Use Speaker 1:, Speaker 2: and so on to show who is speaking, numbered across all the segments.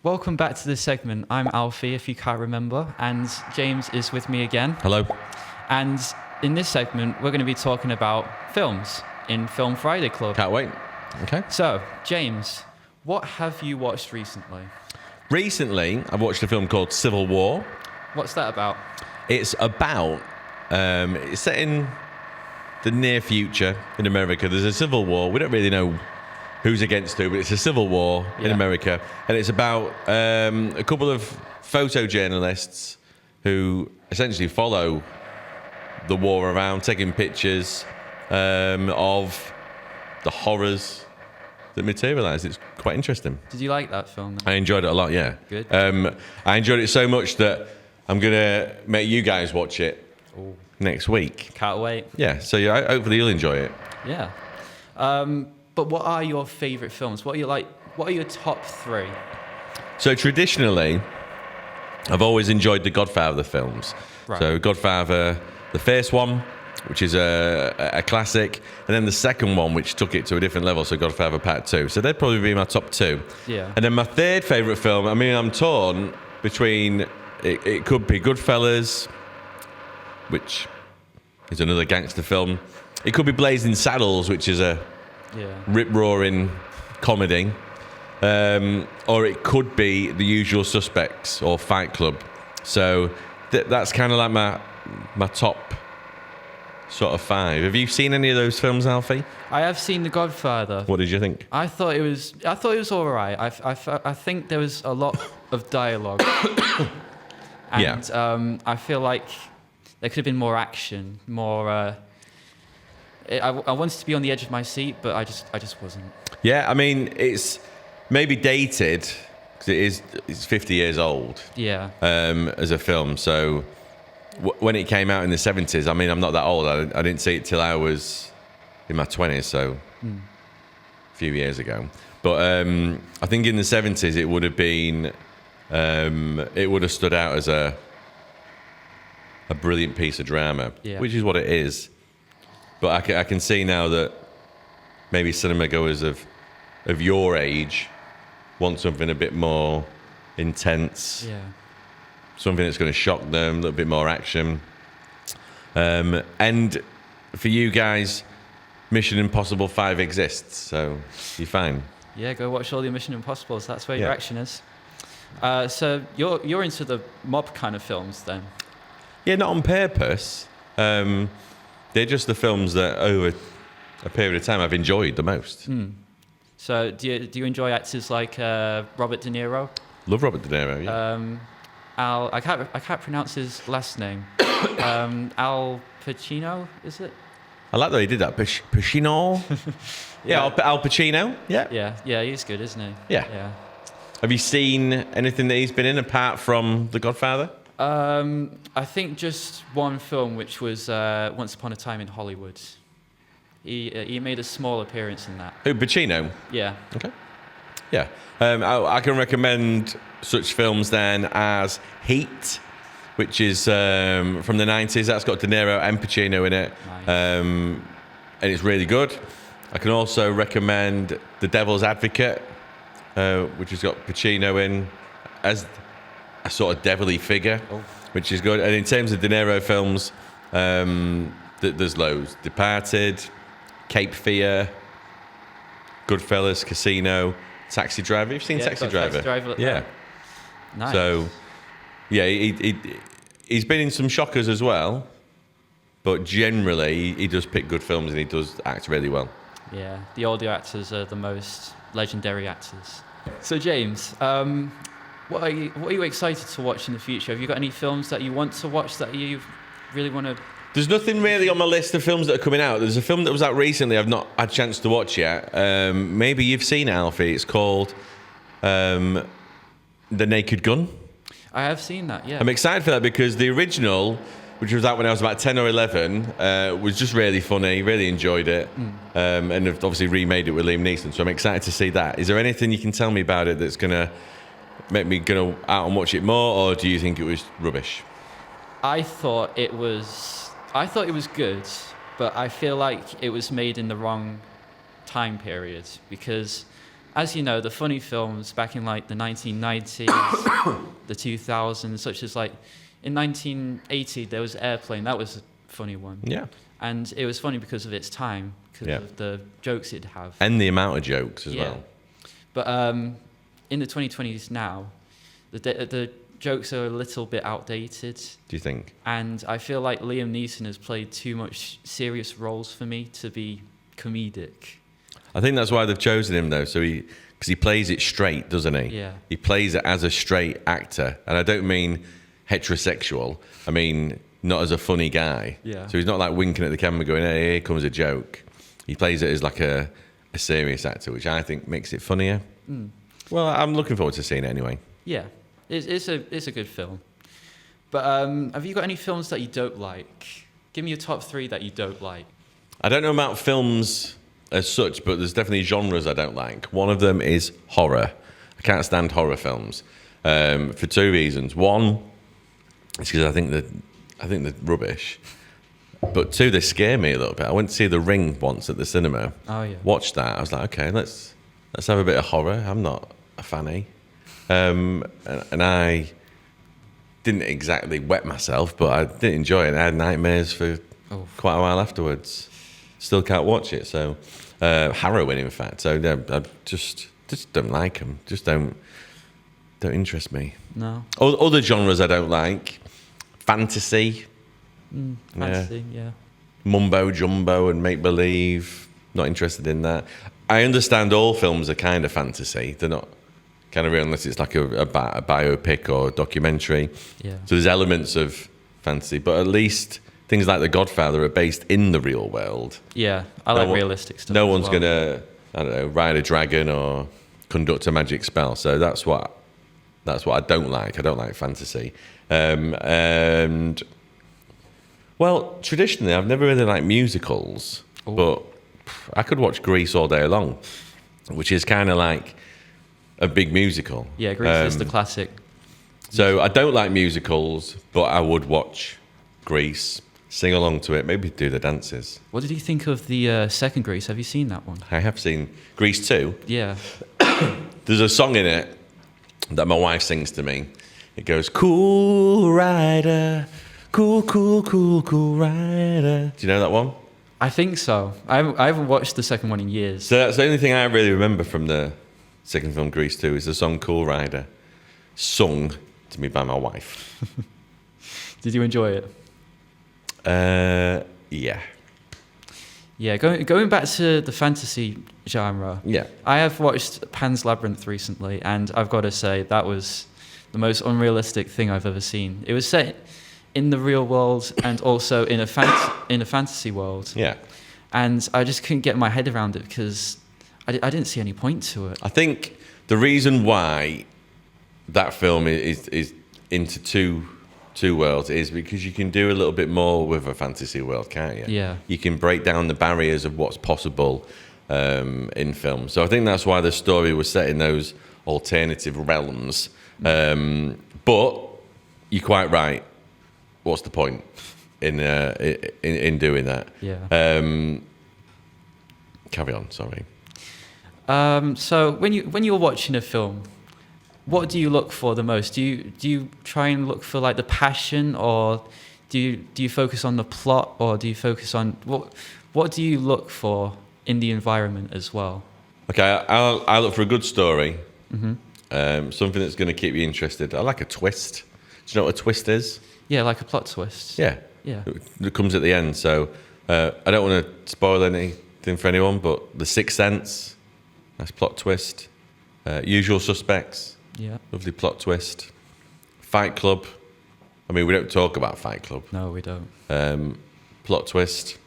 Speaker 1: Welcome back to this segment. I'm Alfie, if you can't remember, and James is with me again.
Speaker 2: Hello.
Speaker 1: And in this segment, we're going to be talking about films in Film Friday Club.
Speaker 2: Can't wait. Okay.
Speaker 1: So, James, what have you watched recently?
Speaker 2: Recently, I've watched a film called Civil War.
Speaker 1: What's that about?
Speaker 2: It's about, it's set in the near future in America. There's a civil war. We don't really know who's against who, but it's a civil war in America. And it's about a couple of photojournalists who essentially follow the war around, taking pictures of the horrors that materialise. It's quite interesting.
Speaker 1: Did you like that film?
Speaker 2: I enjoyed it a lot, yeah.
Speaker 1: Good.
Speaker 2: I enjoyed it so much that I'm going to make you guys watch it next week.
Speaker 1: Can't wait.
Speaker 2: Yeah, so hopefully you'll enjoy it.
Speaker 1: Yeah. But what are your favourite films? What are your top three?
Speaker 2: So traditionally, I've always enjoyed the Godfather films.
Speaker 1: Right.
Speaker 2: So Godfather, the first one, which is a classic, and then the second one, which took it to a different level, so Godfather Part 2. So they'd probably be my top two.
Speaker 1: Yeah.
Speaker 2: And then my third favourite film, I mean, I'm torn between, it could be Goodfellas, which is another gangster film. It could be Blazing Saddles, which is a rip-roaring comedy. Or it could be The Usual Suspects or Fight Club. So that's kind of like my top sort of five. Have you seen any of those films, Alfie?
Speaker 1: I have seen The Godfather.
Speaker 2: What did you think?
Speaker 1: I thought it was all right. I think there was a lot of dialogue. And I feel like there could have been more action, more. I wanted to be on the edge of my seat, but I just wasn't. Yeah,
Speaker 2: I mean, it's maybe dated because it's 50 years old.
Speaker 1: Yeah.
Speaker 2: As a film, so when it came out in the 70s, I mean, I'm not that old. I didn't see it till I was in my 20s, so a few years ago. But I think in the 70s it would have been, it would have stood out as a brilliant piece of drama, which is what it is. But I can see now that maybe cinema goers of your age want something a bit more intense.
Speaker 1: Yeah.
Speaker 2: Something that's going to shock them, a little bit more action. And for you guys, Mission Impossible 5 exists, so you're fine.
Speaker 1: Yeah, go watch all the Mission Impossibles. That's where your action is. So you're into the mob kind of films then?
Speaker 2: Yeah, not on purpose. They're just the films that over a period of time I've enjoyed the most.
Speaker 1: So do you enjoy actors like Robert De Niro?
Speaker 2: Love Robert De Niro, yeah.
Speaker 1: I can't pronounce his last name. Al Pacino, is it?
Speaker 2: I like that he did that. Pacino? Yeah, Al Pacino. Yeah.
Speaker 1: Yeah, he's good, isn't he?
Speaker 2: Yeah. Have you seen anything that he's been in apart from The Godfather?
Speaker 1: I think just one film, which was Once Upon a Time in Hollywood. He made a small appearance in that.
Speaker 2: Who, Pacino?
Speaker 1: Yeah.
Speaker 2: Okay. Yeah. I can recommend such films then as Heat, which is from the 90s. That's got De Niro and Pacino in it.
Speaker 1: Nice.
Speaker 2: And it's really good. I can also recommend The Devil's Advocate, which has got Pacino in as a sort of devilly figure, which is good. And in terms of De Niro films, there's loads. Departed, Cape Fear, Goodfellas, Casino, Taxi Driver. You've seen Taxi Driver?
Speaker 1: Taxi Driver.
Speaker 2: Yeah.
Speaker 1: Nice.
Speaker 2: So, yeah, he's been in some shockers as well, but generally he does pick good films and he does act really well.
Speaker 1: Yeah, the older actors are the most legendary actors. So James, what are you excited to watch in the future? Have you got any films that you want to watch that you really want to?
Speaker 2: There's nothing really on my list of films that are coming out. There's a film that was out recently I've not had a chance to watch yet. Maybe you've seen it, Alfie. It's called The Naked Gun.
Speaker 1: I have seen that, yeah.
Speaker 2: I'm excited for that because the original, which was out when I was about 10 or 11, was just really funny. Really enjoyed it. And they've obviously remade it with Liam Neeson, so I'm excited to see that. Is there anything you can tell me about it that's going to make me go out and watch it more, or do you think it was rubbish?
Speaker 1: I thought it was good, but I feel like it was made in the wrong time period because as you know, the funny films back in like the 1990s, the 2000s, such as like in 1980 there was Airplane. That was a funny one.
Speaker 2: Yeah.
Speaker 1: And it was funny because of its time, because of the jokes it'd have.
Speaker 2: And the amount of jokes as well.
Speaker 1: But in the 2020s now, the jokes are a little bit outdated.
Speaker 2: Do you think?
Speaker 1: And I feel like Liam Neeson has played too much serious roles for me to be comedic.
Speaker 2: I think that's why they've chosen him, though. So because he plays it straight, doesn't he?
Speaker 1: Yeah.
Speaker 2: He plays it as a straight actor, and I don't mean heterosexual. I mean not as a funny guy.
Speaker 1: Yeah.
Speaker 2: So he's not like winking at the camera, going, "Hey, here comes a joke." He plays it as like a serious actor, which I think makes it funnier.
Speaker 1: Mm.
Speaker 2: Well, I'm looking forward to seeing it anyway.
Speaker 1: Yeah, it's a good film. But have you got any films that you don't like? Give me your top 3 that you don't like.
Speaker 2: I don't know about films as such, but there's definitely genres I don't like. One of them is horror. I can't stand horror films for 2 reasons. One, it's because I think they're rubbish. But 2, they scare me a little bit. I went to see The Ring once at the cinema.
Speaker 1: Oh yeah.
Speaker 2: Watched that. I was like, okay, let's have a bit of horror. I'm not a fanny, and I didn't exactly wet myself, but I did enjoy it. I had nightmares for quite a while afterwards. Still can't watch it. So harrowing, in fact. So yeah, I just don't like them. Just don't interest me.
Speaker 1: No.
Speaker 2: Other genres I don't like. Fantasy.
Speaker 1: Fantasy, yeah.
Speaker 2: Mumbo jumbo and make believe. Not interested in that. I understand all films are kind of fantasy. They're not kind of real unless it's like a biopic or documentary.
Speaker 1: Yeah.
Speaker 2: So there's elements of fantasy, but at least things like The Godfather are based in the real world.
Speaker 1: Yeah, I like realistic stuff.
Speaker 2: No one's gonna, I don't know, ride a dragon or conduct a magic spell. So that's what I don't like. I don't like fantasy. And well, traditionally, I've never really liked musicals, but I could watch Grease all day long, which is kind of like a big musical.
Speaker 1: Yeah, Grease is the classic.
Speaker 2: So I don't like musicals, but I would watch Grease, sing along to it, maybe do the dances.
Speaker 1: What did you think of the second Grease? Have you seen that one?
Speaker 2: I have seen Grease 2.
Speaker 1: Yeah.
Speaker 2: There's a song in it that my wife sings to me. It goes, "Cool rider, cool, cool, cool, cool rider." Do you know that one?
Speaker 1: I think so. I haven't watched the second one in years.
Speaker 2: So that's the only thing I really remember from the second film, Grease 2, is the song "Cool Rider," sung to me by my wife.
Speaker 1: Did you enjoy it?
Speaker 2: Yeah.
Speaker 1: Yeah, going back to the fantasy genre.
Speaker 2: Yeah.
Speaker 1: I have watched Pan's Labyrinth recently, and I've got to say that was the most unrealistic thing I've ever seen. It was set in the real world and also in a fantasy world.
Speaker 2: Yeah.
Speaker 1: And I just couldn't get my head around it because I didn't see any point to it.
Speaker 2: I think the reason why that film is into two worlds is because you can do a little bit more with a fantasy world, can't you?
Speaker 1: Yeah.
Speaker 2: You can break down the barriers of what's possible in film. So I think that's why the story was set in those alternative realms. But you're quite right. What's the point in doing that?
Speaker 1: Yeah.
Speaker 2: Carry on. Sorry.
Speaker 1: So when you're watching a film, what do you look for the most? Do you try and look for like the passion, or do you focus on the plot, or do you focus on what do you look for in the environment as well?
Speaker 2: Okay, I look for a good story.
Speaker 1: Mm-hmm.
Speaker 2: Something that's going to keep you interested. I like a twist. Do you know what a twist is?
Speaker 1: Yeah, like a plot twist.
Speaker 2: Yeah.
Speaker 1: Yeah.
Speaker 2: It comes at the end. So I don't want to spoil anything for anyone, but The Sixth Sense, nice plot twist. Usual Suspects,
Speaker 1: Yeah.
Speaker 2: lovely plot twist. Fight Club. I mean, we don't talk about Fight Club.
Speaker 1: No, we don't.
Speaker 2: Plot twist.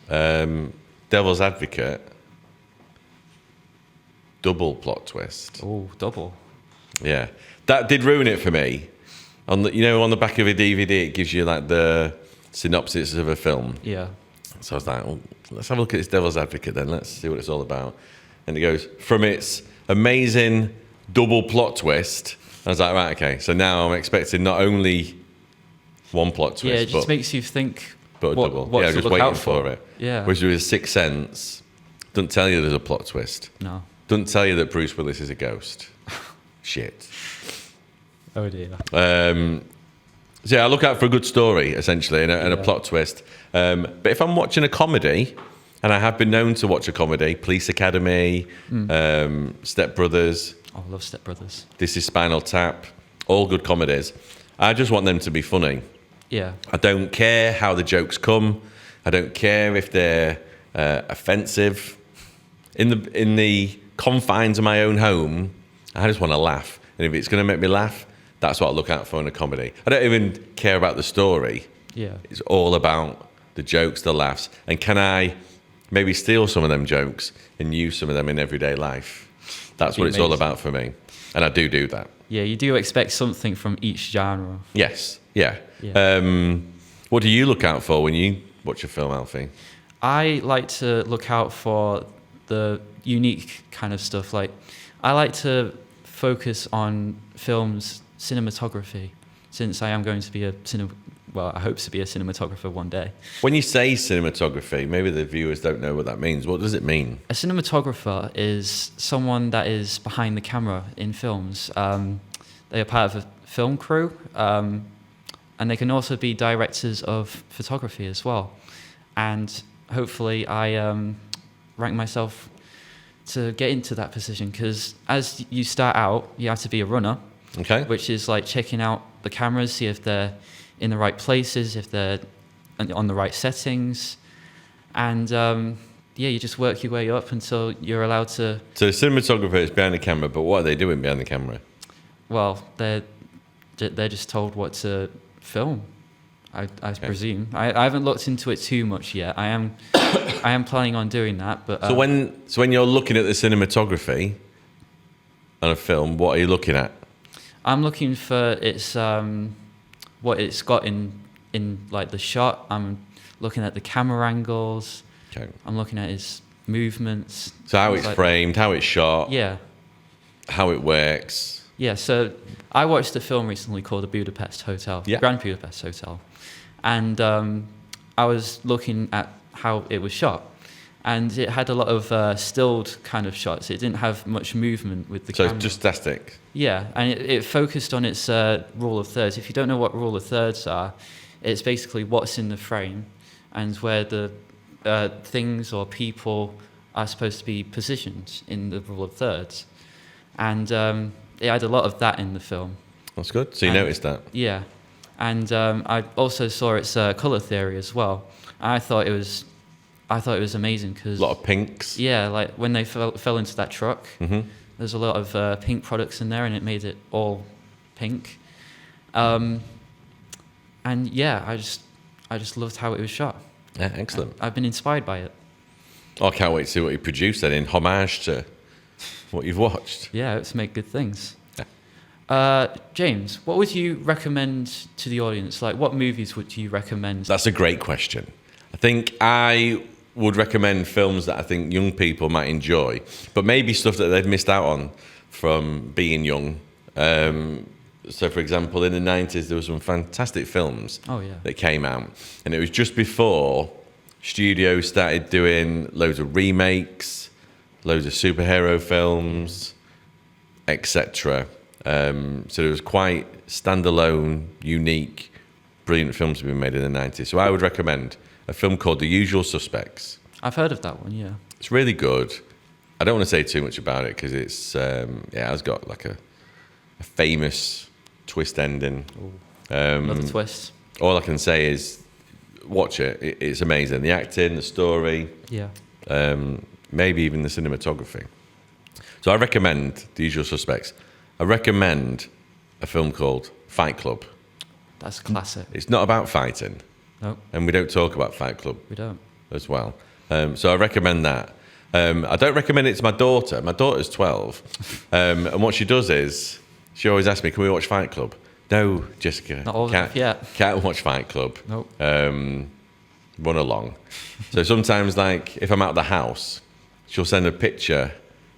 Speaker 2: Devil's Advocate. Double plot twist.
Speaker 1: Oh, double.
Speaker 2: Yeah, that did ruin it for me. On the back of a DVD, it gives you like the synopsis of a film.
Speaker 1: Yeah.
Speaker 2: So I was like, well, let's have a look at this Devil's Advocate then. Let's see what it's all about. And it goes from its amazing double plot twist. I was like, right, okay. So now I'm expecting not only one plot twist,
Speaker 1: Yeah, it just makes you think.
Speaker 2: but a double.
Speaker 1: What
Speaker 2: Yeah,
Speaker 1: to
Speaker 2: just
Speaker 1: look
Speaker 2: waiting
Speaker 1: out
Speaker 2: for it.
Speaker 1: Yeah.
Speaker 2: Whereas with Sixth Sense, doesn't tell you there's a plot twist.
Speaker 1: No.
Speaker 2: Doesn't tell you that Bruce Willis is a ghost. Shit.
Speaker 1: Oh dear.
Speaker 2: So yeah, I look out for a good story, essentially, and a plot twist. But if I'm watching a comedy, and I have been known to watch a comedy, Police Academy, Step Brothers.
Speaker 1: Oh, I love Step Brothers.
Speaker 2: This is Spinal Tap. All good comedies. I just want them to be funny.
Speaker 1: Yeah.
Speaker 2: I don't care how the jokes come. I don't care if they're offensive. In the confines of my own home, I just want to laugh. And if it's going to make me laugh, that's what I look out for in a comedy. I don't even care about the story.
Speaker 1: Yeah.
Speaker 2: It's all about the jokes, the laughs. And can I maybe steal some of them jokes and use some of them in everyday life? That's what it's all about for me. And I do that.
Speaker 1: Yeah, you do expect something from each genre.
Speaker 2: Yes, yeah. What do you look out for when you watch a film, Alfie?
Speaker 1: I like to look out for the unique kind of stuff. Like, I like to focus on films' cinematography, since I am going to be I hope to be a cinematographer one day.
Speaker 2: When you say cinematography, maybe the viewers don't know what that means. What does it mean?
Speaker 1: A cinematographer is someone that is behind the camera in films. They are part of a film crew, and they can also be directors of photography as well. And hopefully I rank myself to get into that position, because as you start out, you have to be a runner,
Speaker 2: Okay.
Speaker 1: which is like checking out the cameras, see if they're in the right places, if they're on the right settings. And you just work your way up until you're allowed to...
Speaker 2: So the cinematographer is behind the camera, but what are they doing behind the camera?
Speaker 1: Well, they're just told what to film, I presume. I haven't looked into it too much yet. I am planning on doing that. But
Speaker 2: So when you're looking at the cinematography on a film, what are you looking at?
Speaker 1: I'm looking for its what it's got in like the shot. I'm looking at the camera angles.
Speaker 2: Okay.
Speaker 1: I'm looking at its movements.
Speaker 2: So how it's
Speaker 1: like
Speaker 2: framed, how it's shot,
Speaker 1: Yeah.
Speaker 2: how it works.
Speaker 1: Yeah, so I watched a film recently called The Budapest Hotel,
Speaker 2: Yeah.
Speaker 1: Grand Budapest Hotel. And I was looking at how it was shot. And it had a lot of stilled kind of shots. It didn't have much movement with the
Speaker 2: So
Speaker 1: camera.
Speaker 2: it's just static.
Speaker 1: Yeah, and it focused on its rule of thirds. If you don't know what rule of thirds are, it's basically what's in the frame and where the things or people are supposed to be positioned in the rule of thirds. And it had a lot of that in the film.
Speaker 2: That's good. So you noticed that.
Speaker 1: Yeah, and I also saw its colour theory as well. I thought it was amazing because
Speaker 2: A lot of pinks.
Speaker 1: yeah, like when they fell into that truck, there's a lot of pink products in there, and it made it all pink. And yeah, I just loved how it was shot.
Speaker 2: Yeah, excellent.
Speaker 1: I've been inspired by it.
Speaker 2: I can't wait to see what you produce then in homage to what you've watched.
Speaker 1: Yeah, it's make good things. James, what would you recommend to the audience? Like, what movies would you recommend?
Speaker 2: That's a great question. I think I would recommend films that I think young people might enjoy, but maybe stuff that they've missed out on from being young. So, for example, in the 90s, there were some fantastic films that came out. And it was just before studios started doing loads of remakes, loads of superhero films, etc. So there was quite standalone, unique, brilliant films to be made in the 90s. So I would recommend a film called The Usual Suspects.
Speaker 1: I've heard of that one, yeah.
Speaker 2: It's really good. I don't want to say too much about it because it's it has got like a famous twist ending.
Speaker 1: Another twist.
Speaker 2: All I can say is watch it. It's amazing. The acting, the story,
Speaker 1: Yeah.
Speaker 2: maybe even the cinematography. So I recommend The Usual Suspects. I recommend a film called Fight Club.
Speaker 1: That's classic.
Speaker 2: It's not about fighting.
Speaker 1: No,
Speaker 2: And we don't talk about Fight Club
Speaker 1: we don't.
Speaker 2: as well. So I recommend that. I don't recommend it to my daughter. My daughter's 12. And what she does is, she always asks me, can we watch Fight Club? No, Jessica.
Speaker 1: Not old enough yet.
Speaker 2: Can't watch Fight Club.
Speaker 1: Nope.
Speaker 2: Run along. So sometimes, like, if I'm out of the house, she'll send a picture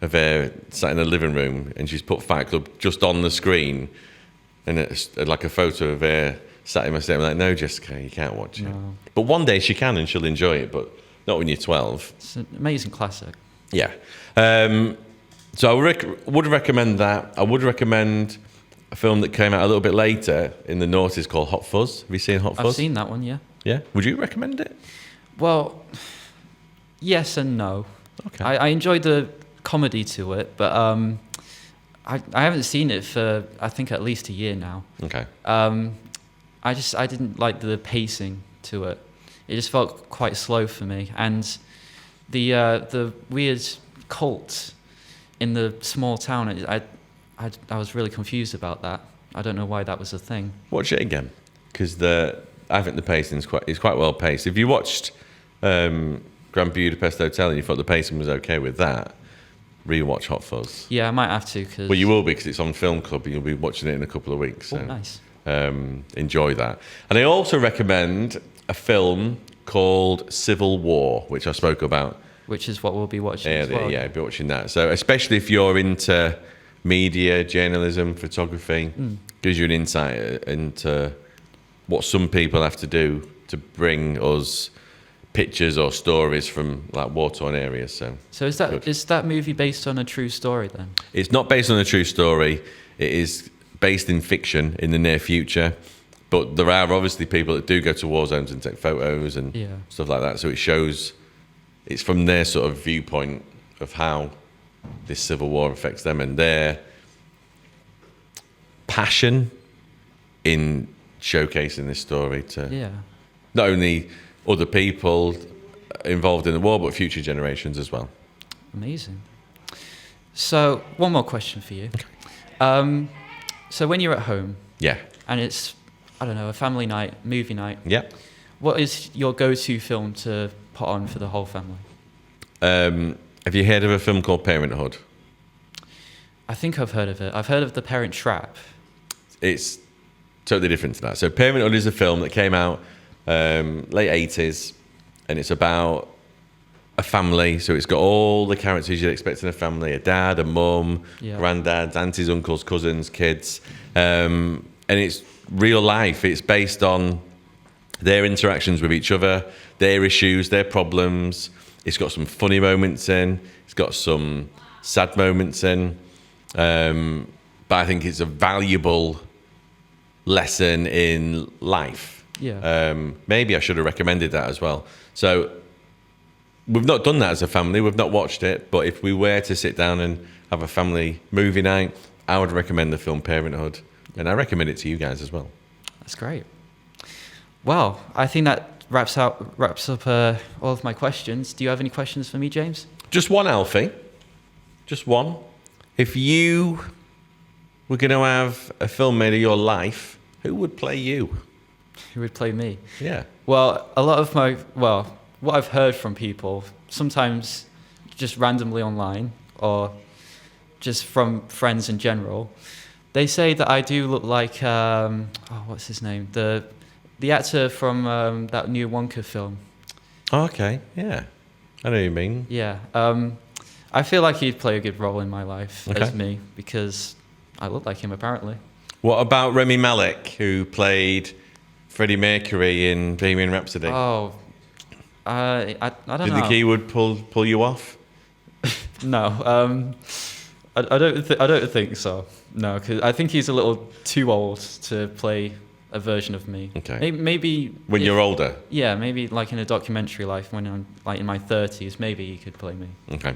Speaker 2: of her sat in the living room and she's put Fight Club just on the screen. And it's like a photo of her sat in my state. I'm like, no, Jessica, you can't watch it.
Speaker 1: No.
Speaker 2: But one day she can and she'll enjoy it, but not when you're 12.
Speaker 1: It's an amazing classic.
Speaker 2: Yeah. So I would recommend that. I would recommend a film that came out a little bit later in the noughties called Hot Fuzz. Have you seen Hot Fuzz?
Speaker 1: I've seen that one, yeah.
Speaker 2: Yeah? Would you recommend it?
Speaker 1: Well, yes and no.
Speaker 2: Okay.
Speaker 1: I enjoyed the comedy to it, but I haven't seen it for, I think, at least a year now.
Speaker 2: Okay.
Speaker 1: I didn't like the pacing to it. It just felt quite slow for me. And the weird cult in the small town, I was really confused about that. I don't know why that was a thing.
Speaker 2: Watch it again, because I think the pacing is quite well paced. If you watched Grand Budapest Hotel and you thought the pacing was okay with that, rewatch Hot Fuzz.
Speaker 1: Yeah, I might have to. Cause
Speaker 2: Well, you will be, because it's on Film Club and you'll be watching it in a couple of weeks. So,
Speaker 1: nice.
Speaker 2: Enjoy that. And I also recommend a film called Civil War, which I spoke about.
Speaker 1: Which is what we'll be watching as well.
Speaker 2: Yeah, I'll be watching that. So especially if you're into media, journalism, photography, gives you an insight into what some people have to do to bring us pictures or stories from like war-torn areas. So
Speaker 1: is that movie based on a true story then?
Speaker 2: It's not based on a true story. It is based in fiction in the near future. But there are obviously people that do go to war zones and take photos and stuff like that. So it shows, it's from their sort of viewpoint of how this civil war affects them and their passion in showcasing this story to not only other people involved in the war, but future generations as well.
Speaker 1: Amazing. So one more question for you. Okay. So when you're at home, and it's, I don't know, a family night, movie night, what is your go-to film to put on for the whole family?
Speaker 2: Have you heard of a film called Parenthood?
Speaker 1: I think I've heard of it. I've heard of The Parent Trap.
Speaker 2: It's totally different to that. So Parenthood is a film that came out late 80s, and it's about a family. So it's got all the characters you'd expect in a family: a dad, a mum, granddads, aunties, uncles, cousins, kids. And it's real life. It's based on their interactions with each other, their issues, their problems. It's got some funny moments in. It's got some sad moments in. But I think it's a valuable lesson in life. Maybe I should have recommended that as well. So we've not done that as a family. We've not watched it. But if we were to sit down and have a family movie night, I would recommend the film Parenthood. And I recommend it to you guys as well.
Speaker 1: That's great. Well, I think that wraps up all of my questions. Do you have any questions for me, James?
Speaker 2: Just one, Alfie. Just one. If you were going to have a film made of your life, who would play you?
Speaker 1: Who would play me?
Speaker 2: Yeah.
Speaker 1: Well, what I've heard from people, sometimes just randomly online or just from friends in general, they say that I do look like, what's his name? The actor from that new Wonka film.
Speaker 2: Oh, okay, yeah. I know what you mean.
Speaker 1: Yeah. I feel like he'd play a good role in my life as me because I look like him, apparently.
Speaker 2: What about Rami Malek, who played Freddie Mercury in Bohemian Rhapsody?
Speaker 1: Oh, I don't know.
Speaker 2: Do you think he would pull you off?
Speaker 1: No, I don't think so. No, because I think he's a little too old to play a version of me.
Speaker 2: Okay.
Speaker 1: Maybe
Speaker 2: when you're older.
Speaker 1: Yeah, maybe like in a documentary life when I'm like in my 30s, maybe he could play me.
Speaker 2: Okay.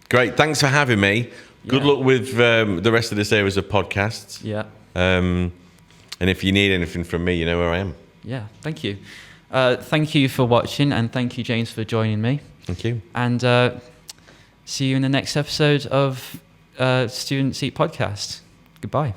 Speaker 2: Great. Thanks for having me. Good luck with the rest of the series of podcasts.
Speaker 1: Yeah.
Speaker 2: And if you need anything from me, you know where I am.
Speaker 1: Yeah. Thank you. Thank you for watching, and thank you, James, for joining me.
Speaker 2: Thank you.
Speaker 1: And see you in the next episode of Student Seat Podcast. Goodbye.